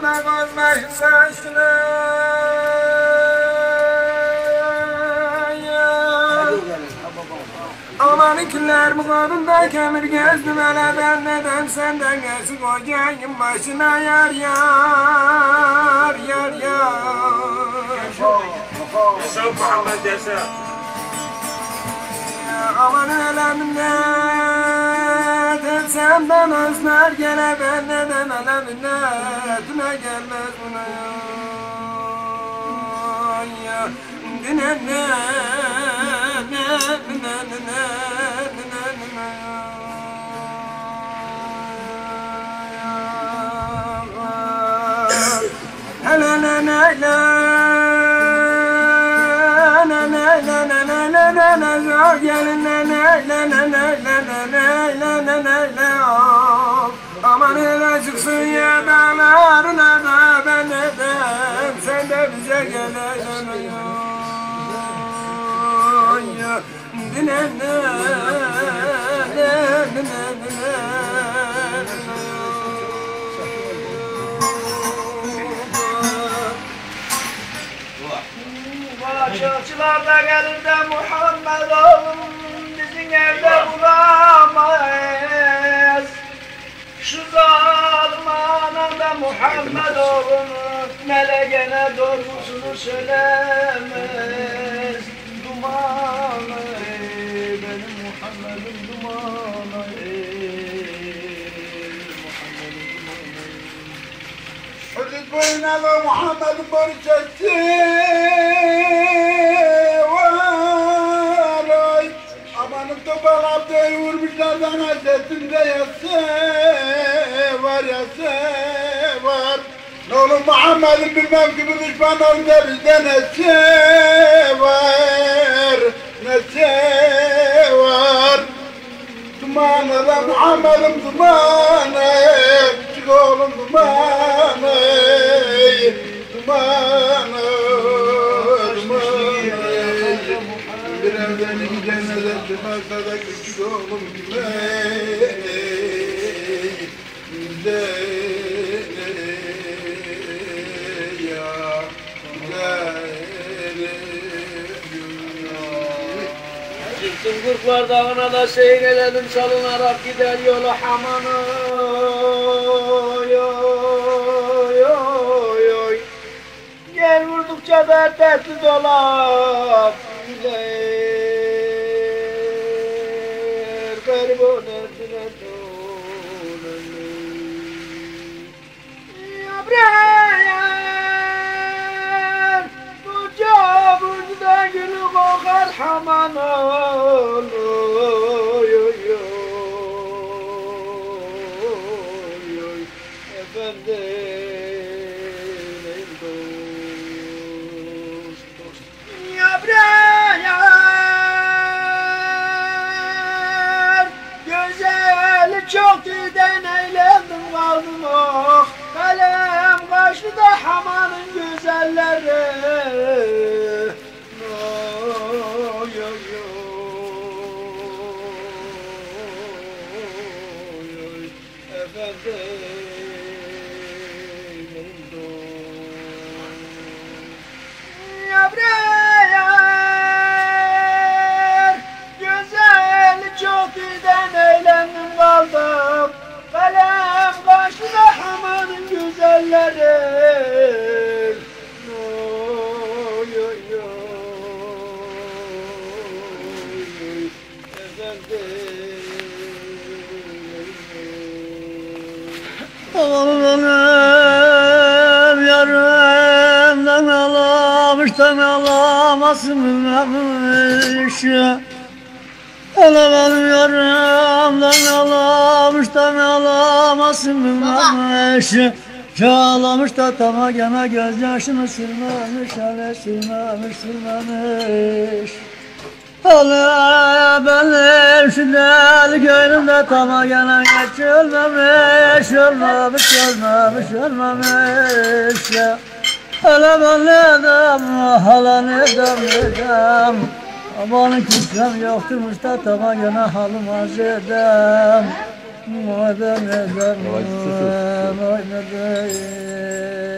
da göz başına aman ikiler bu kadında kemir gezdim hele ben neden senden gelsin kocayım başına yar yar yar yar Yaşa Muhammed yaşa. aman elemine sen ben özler gele ben neden elemine gelmez buna ya dine ne aman hele çıksın ya dağlarına da ben edem sen de bize gel ya dine Çarşılarda gelir de Muhammed oğlum bizim evde bulamayız. Şu zalim ananda Muhammed oğlum meleğine doğrusunu söylemez. Dumanı benim Muhammed'im dumanı Muhammed'im dumanı. Hudut boyuna Muhammed'im borçetti. Amanım topal abdayı vurmuşlardan hazretinde yatsı var var. Ne olur Muhammed'im bilmem ki bu düşmanlarında bizde nesi var. Dumanı da Muhammed'im dumanı, küçük oğlum dumanı, dumanı. Bir evlenin cennete çıkarsa da küçük oğlum güle ya Çıktım Kurtlar Dağı'na da seyreledim salınarak gider yolu Haman'a. Gel vurdukça da dertli dolap güler garip o derdine Yabrayan Buca bucda gülü kokar Haman efendim dost Yabrayan güzeli çok dilden eğlendim kaldım oh kalem kaçtı da Haman'ın güzelleri Yabrayan güzeli çok dilden eğlendim kaldım kalem kaçtı da Haman'ın güzelleri Oğlum yarımdan ağlamıştan ağlamasın bilmemiş. Hele benim yarımdan ağlamıştan ağlamasın bilmemiş. Ağlamış da tama gene gözyaşını silmemiş, hele silmemiş. Hele benim şu deli gönlümde tama gene geç ölmemiş. Hele ben nedem, amanın kimsem yoktur Mustafa'ma gene halim arz edem. Madem edem, Ey